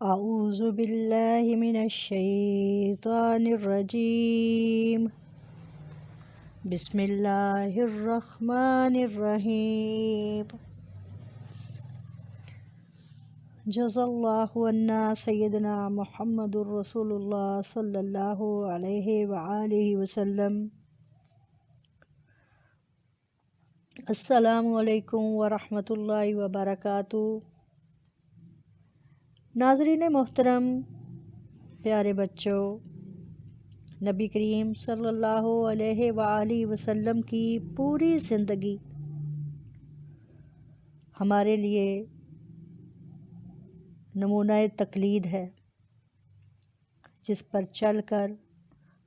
اعوذ باللہ من الشیطان الرجیم بسم اللہ الرحمن الرحیم جزا اللہ عنا سیدنا محمد رسول اللہ صلی اللہ علیہ وآلہ وسلم۔ السلام علیکم ورحمۃ اللہ وبرکاتہ۔ ناظرین محترم، پیارے بچوں، نبی کریم صلی اللہ علیہ وآلہ وسلم کی پوری زندگی ہمارے لیے نمونہ تقلید ہے، جس پر چل کر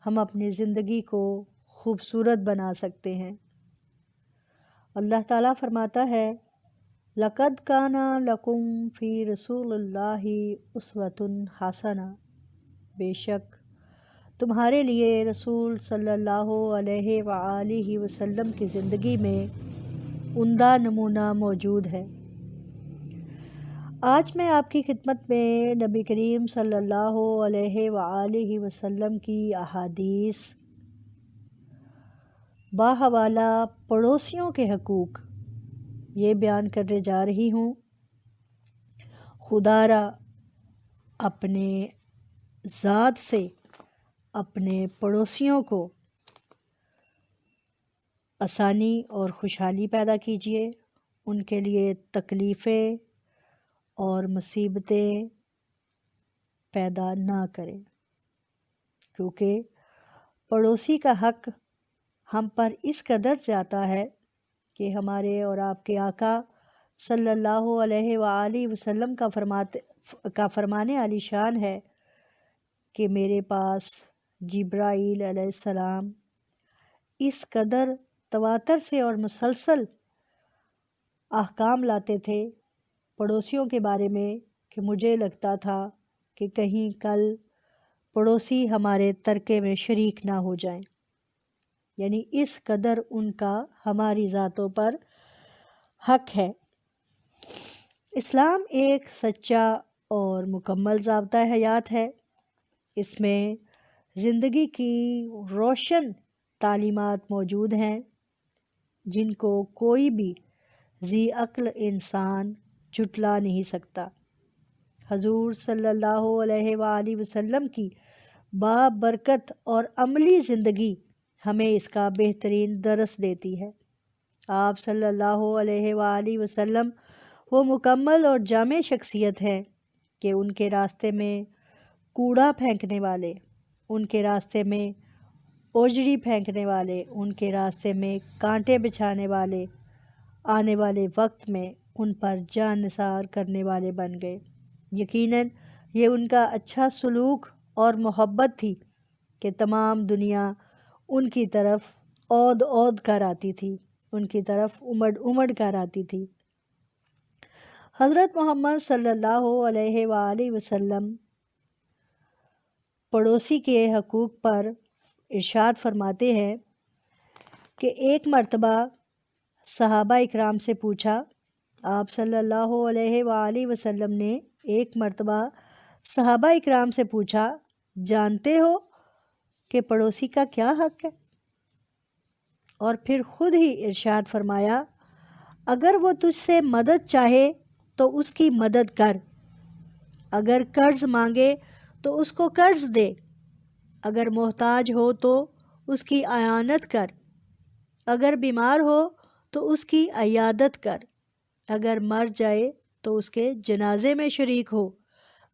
ہم اپنی زندگی کو خوبصورت بنا سکتے ہیں۔ اللہ تعالیٰ فرماتا ہے لَقَدْ كَانَ لَكُمْ فِي رَسُولِ اللَّهِ أُسْوَةٌ حَسَنَةٌ، بے شک تمہارے لیے رسول صلی اللہ علیہ وآلہ وسلم کی زندگی میں عمدہ نمونہ موجود ہے۔ آج میں آپ کی خدمت میں نبی کریم صلی اللہ علیہ وآلہ وسلم کی احادیث باحوالہ پڑوسیوں کے حقوق یہ بیان کرنے جا رہی ہوں۔ خدا را اپنے ذات سے اپنے پڑوسیوں کو آسانی اور خوشحالی پیدا کیجیے، ان کے لیے تکلیفیں اور مصیبتیں پیدا نہ کریں، کیونکہ پڑوسی کا حق ہم پر اس قدر زیادہ ہے کہ ہمارے اور آپ کے آقا صلی اللہ علیہ وآلہ وسلم کا فرمانے علی شان ہے کہ میرے پاس جبرائیل علیہ السلام اس قدر تواتر سے اور مسلسل احکام لاتے تھے پڑوسیوں کے بارے میں کہ مجھے لگتا تھا کہ کہیں کل پڑوسی ہمارے ترکے میں شریک نہ ہو جائیں، یعنی اس قدر ان کا ہماری ذاتوں پر حق ہے۔ اسلام ایک سچا اور مکمل ضابطہ حیات ہے۔ اس میں زندگی کی روشن تعلیمات موجود ہیں جن کو کوئی بھی ذی عقل انسان جھٹلا نہیں سکتا۔ حضور صلی اللہ علیہ وآلہ وسلم کی بابرکت اور عملی زندگی ہمیں اس کا بہترین درس دیتی ہے۔ آپ صلی اللہ علیہ وآلہ وسلم وہ مکمل اور جامع شخصیت ہے کہ ان کے راستے میں کوڑا پھینکنے والے، ان کے راستے میں اوجڑی پھینکنے والے، ان کے راستے میں کانٹے بچھانے والے آنے والے وقت میں ان پر جان نثار کرنے والے بن گئے۔ یقیناً یہ ان کا اچھا سلوک اور محبت تھی کہ تمام دنیا ان کی طرف اود اود کر آتی تھی، ان کی طرف امڑ امڑ کر آتی تھی۔ حضرت محمد صلی اللہ علیہ وآلہ وسلم پڑوسی کے حقوق پر ارشاد فرماتے ہیں کہ ایک مرتبہ صحابہ اکرام سے پوچھا، آپ صلی اللہ علیہ وآلہ وسلم نے ایک مرتبہ صحابہ اکرام سے پوچھا، جانتے ہو کہ پڑوسی کا کیا حق ہے؟ اور پھر خود ہی ارشاد فرمایا، اگر وہ تجھ سے مدد چاہے تو اس کی مدد کر، اگر قرض مانگے تو اس کو قرض دے، اگر محتاج ہو تو اس کی اعانت کر، اگر بیمار ہو تو اس کی عیادت کر، اگر مر جائے تو اس کے جنازے میں شریک ہو،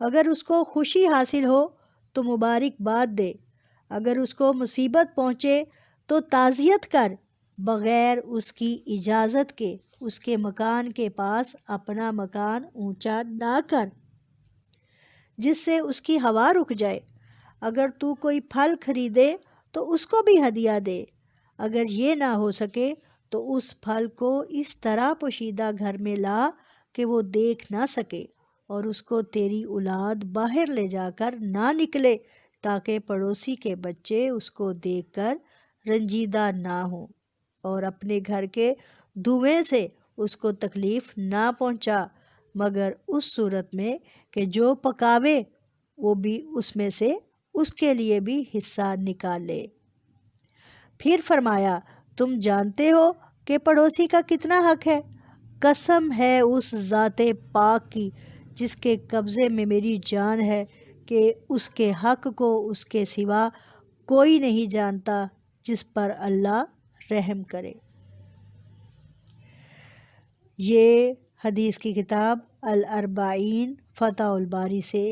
اگر اس کو خوشی حاصل ہو تو مبارکباد دے، اگر اس کو مصیبت پہنچے تو تعزیت کر، بغیر اس کی اجازت کے اس کے مکان کے پاس اپنا مکان اونچا نہ کر جس سے اس کی ہوا رک جائے، اگر تو کوئی پھل خریدے تو اس کو بھی ہدیہ دے، اگر یہ نہ ہو سکے تو اس پھل کو اس طرح پوشیدہ گھر میں لا کہ وہ دیکھ نہ سکے، اور اس کو تیری اولاد باہر لے جا کر نہ نکلے تاکہ پڑوسی کے بچے اس کو دیکھ کر رنجیدہ نہ ہوں، اور اپنے گھر کے دھویں سے اس کو تکلیف نہ پہنچا مگر اس صورت میں کہ جو پکاوے وہ بھی اس میں سے اس کے لیے بھی حصہ نکال لے۔ پھر فرمایا تم جانتے ہو کہ پڑوسی کا کتنا حق ہے؟ قسم ہے اس ذات پاک کی جس کے قبضے میں میری جان ہے کہ اس کے حق کو اس کے سوا کوئی نہیں جانتا جس پر اللہ رحم کرے۔ یہ حدیث کی کتاب الاربعین فتح الباری سے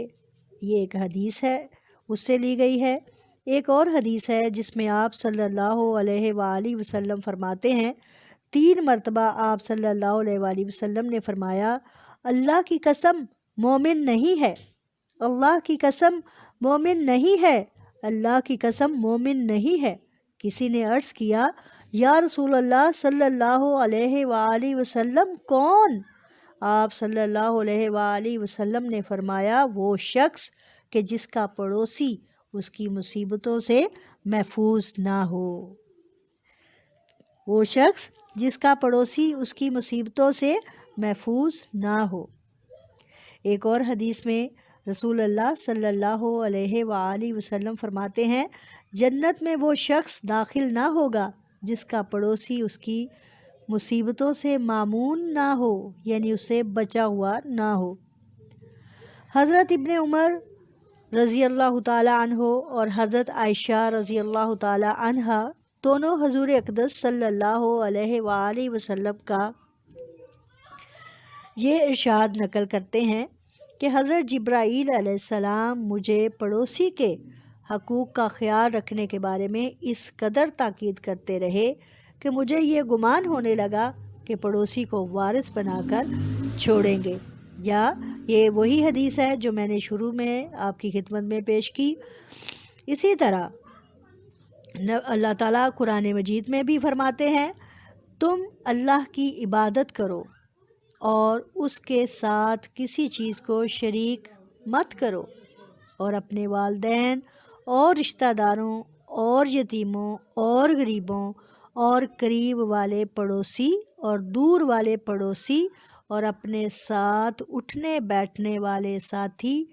یہ ایک حدیث ہے، اس سے لی گئی ہے۔ ایک اور حدیث ہے جس میں آپ صلی اللہ علیہ وآلہ وسلم فرماتے ہیں، 3 مرتبہ آپ صلی اللہ علیہ وآلہ وسلم نے فرمایا اللہ کی قسم مومن نہیں ہے، اللہ کی قسم مومن نہیں ہے، اللہ کی قسم مومن نہیں ہے۔ کسی نے عرض کیا یا رسول اللہ صلی اللہ علیہ وآلہ وسلم کون؟ آپ صلی اللہ علیہ وآلہ وسلم نے فرمایا وہ شخص کہ جس کا پڑوسی اس کی مصیبتوں سے محفوظ نہ ہو، وہ شخص جس کا پڑوسی اس کی مصیبتوں سے محفوظ نہ ہو۔ ایک اور حدیث میں رسول اللہ صلی اللہ علیہ وآلہ وسلم فرماتے ہیں جنت میں وہ شخص داخل نہ ہوگا جس کا پڑوسی اس کی مصیبتوں سے مامون نہ ہو، یعنی اسے بچا ہوا نہ ہو۔ حضرت ابن عمر رضی اللہ تعالی عنہ اور حضرت عائشہ رضی اللہ تعالی عنہا دونوں حضور اقدس صلی اللہ علیہ وآلہ وسلم کا یہ ارشاد نقل کرتے ہیں کہ حضرت جبرائیل علیہ السلام مجھے پڑوسی کے حقوق کا خیال رکھنے کے بارے میں اس قدر تاکید کرتے رہے کہ مجھے یہ گمان ہونے لگا کہ پڑوسی کو وارث بنا کر چھوڑیں گے۔ یا یہ وہی حدیث ہے جو میں نے شروع میں آپ کی خدمت میں پیش کی۔ اسی طرح اللہ تعالیٰ قرآن مجید میں بھی فرماتے ہیں تم اللہ کی عبادت کرو اور اس کے ساتھ کسی چیز کو شریک مت کرو، اور اپنے والدین اور رشتہ داروں اور یتیموں اور غریبوں اور قریب والے پڑوسی اور دور والے پڑوسی اور اپنے ساتھ اٹھنے بیٹھنے والے ساتھی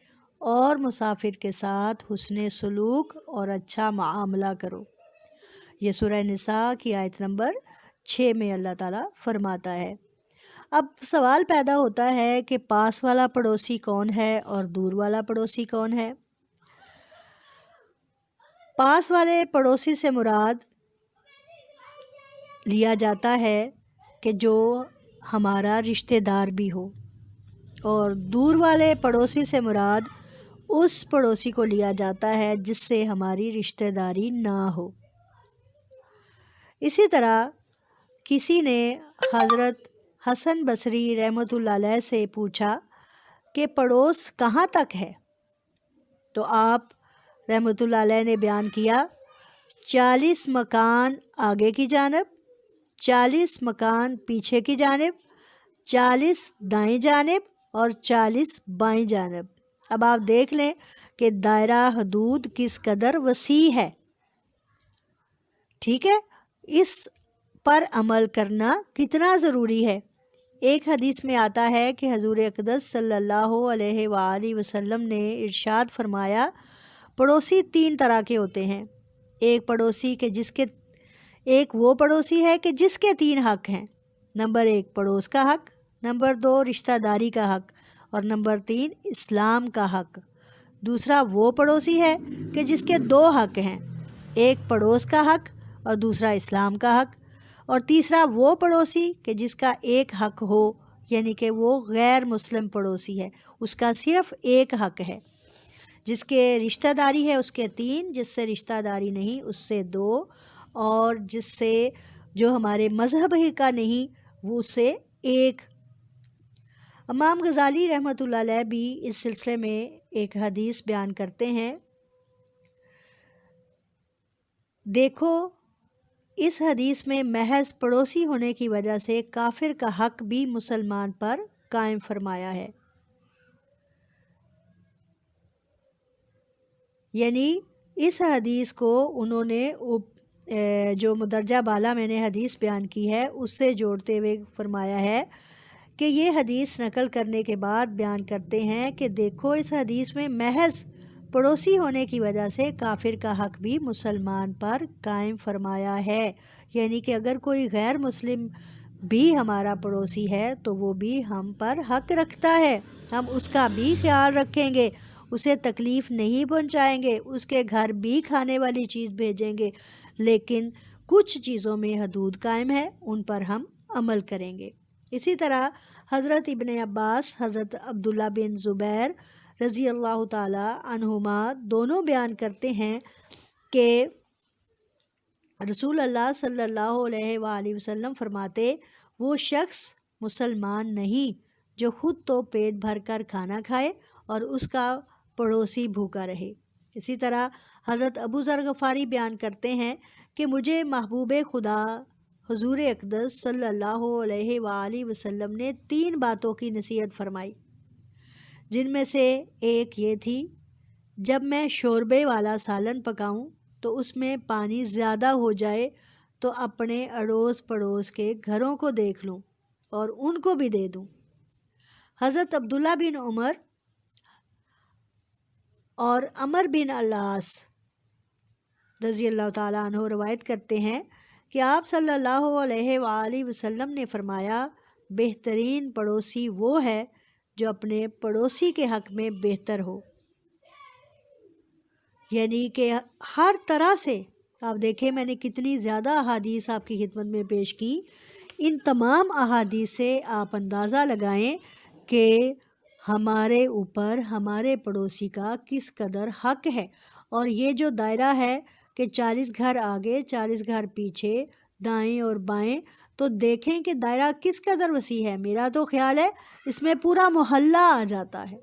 اور مسافر کے ساتھ حسن سلوک اور اچھا معاملہ کرو۔ یہ سورہ نساء کی آیت نمبر 6 میں اللہ تعالیٰ فرماتا ہے۔ اب سوال پیدا ہوتا ہے کہ پاس والا پڑوسی کون ہے اور دور والا پڑوسی کون ہے؟ پاس والے پڑوسی سے مراد لیا جاتا ہے کہ جو ہمارا رشتہ دار بھی ہو، اور دور والے پڑوسی سے مراد اس پڑوسی کو لیا جاتا ہے جس سے ہماری رشتہ داری نہ ہو۔ اسی طرح کسی نے حضرت حسن بصری رحمۃ اللہ علیہ سے پوچھا کہ پڑوس کہاں تک ہے؟ تو آپ رحمۃ اللہ علیہ نے بیان کیا 40 مکان آگے کی جانب، 40 مکان پیچھے کی جانب، 40 دائیں جانب اور 40 بائیں جانب۔ اب آپ دیکھ لیں کہ دائرہ حدود کس قدر وسیع ہے، ٹھیک ہے؟ اس پر عمل کرنا کتنا ضروری ہے۔ ایک حدیث میں آتا ہے کہ حضور اقدس صلی اللہ علیہ وآلہ وسلم نے ارشاد فرمایا پڑوسی 3 طرح کے ہوتے ہیں۔ ایک پڑوسی وہ پڑوسی ہے کہ جس کے 3 حق ہیں۔ نمبر 1 پڑوس کا حق، نمبر 2 رشتہ داری کا حق، اور نمبر 3 اسلام کا حق۔ دوسرا وہ پڑوسی ہے کہ جس کے 2 حق ہیں، ایک پڑوس کا حق اور دوسرا اسلام کا حق، اور تیسرا وہ پڑوسی کہ جس کا ایک حق ہو، یعنی کہ وہ غیر مسلم پڑوسی ہے، اس کا صرف ایک حق ہے۔ جس کے رشتہ داری ہے اس کے 3، جس سے رشتہ داری نہیں اس سے 2، اور جس سے جو ہمارے مذہب ہی کا نہیں وہ اس سے 1۔ امام غزالی رحمۃ اللہ علیہ بھی اس سلسلے میں ایک حدیث بیان کرتے ہیں، دیکھو اس حدیث میں محض پڑوسی ہونے کی وجہ سے کافر کا حق بھی مسلمان پر قائم فرمایا ہے۔ یعنی اس حدیث کو انہوں نے جو مدرجہ بالا میں نے حدیث بیان کی ہے اس سے جوڑتے ہوئے فرمایا ہے کہ یہ حدیث نقل کرنے کے بعد بیان کرتے ہیں کہ دیکھو اس حدیث میں محض پڑوسی ہونے کی وجہ سے کافر کا حق بھی مسلمان پر قائم فرمایا ہے، یعنی کہ اگر کوئی غیر مسلم بھی ہمارا پڑوسی ہے تو وہ بھی ہم پر حق رکھتا ہے، ہم اس کا بھی خیال رکھیں گے، اسے تکلیف نہیں پہنچائیں گے، اس کے گھر بھی کھانے والی چیز بھیجیں گے، لیکن کچھ چیزوں میں حدود قائم ہے، ان پر ہم عمل کریں گے۔ اسی طرح حضرت ابن عباس، حضرت عبداللہ بن زبیر رضی اللہ تعالی عنہما دونوں بیان کرتے ہیں کہ رسول اللہ صلی اللہ علیہ وآلہ وسلم فرماتے، وہ شخص مسلمان نہیں جو خود تو پیٹ بھر کر کھانا کھائے اور اس کا پڑوسی بھوکا رہے۔ اسی طرح حضرت ابو ذر غفاری بیان کرتے ہیں کہ مجھے محبوب خدا حضور اقدس صلی اللہ علیہ وآلہ وسلم نے 3 باتوں کی نصیحت فرمائی، جن میں سے ایک یہ تھی، جب میں شوربے والا سالن پکاؤں تو اس میں پانی زیادہ ہو جائے تو اپنے اڑوس پڑوس کے گھروں کو دیکھ لوں اور ان کو بھی دے دوں۔ حضرت عبداللہ بن عمر اور عمر بن العاص رضی اللہ تعالیٰ عنہ روایت کرتے ہیں کہ آپ صلی اللہ علیہ وآلہ وسلم نے فرمایا، بہترین پڑوسی وہ ہے جو اپنے پڑوسی کے حق میں بہتر ہو، یعنی کہ ہر طرح سے آپ دیکھیں میں نے کتنی زیادہ احادیث آپ کی خدمت میں پیش کی، ان تمام احادیث سے آپ اندازہ لگائیں کہ ہمارے اوپر ہمارے پڑوسی کا کس قدر حق ہے۔ اور یہ جو دائرہ ہے کہ 40 گھر آگے 40 گھر پیچھے دائیں اور بائیں، تو دیکھیں کہ دائرہ کس قدر وسیع ہے۔ میرا تو خیال ہے اس میں پورا محلہ آ جاتا ہے،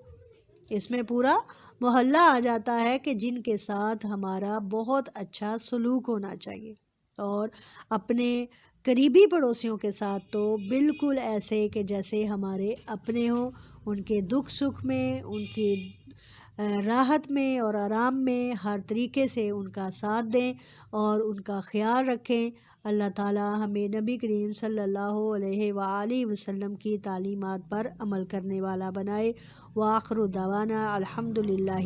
اس میں پورا محلہ آ جاتا ہے کہ جن کے ساتھ ہمارا بہت اچھا سلوک ہونا چاہیے، اور اپنے قریبی پڑوسیوں کے ساتھ تو بالکل ایسے کہ جیسے ہمارے اپنے ہوں، ان کے دکھ سکھ میں، ان کی راحت میں اور آرام میں ہر طریقے سے ان کا ساتھ دیں اور ان کا خیال رکھیں۔ اللہ تعالی ہمیں نبی کریم صلی اللہ علیہ وآلہ وسلم کی تعلیمات پر عمل کرنے والا بنائے۔ وآخر دعوانا الحمدللہ۔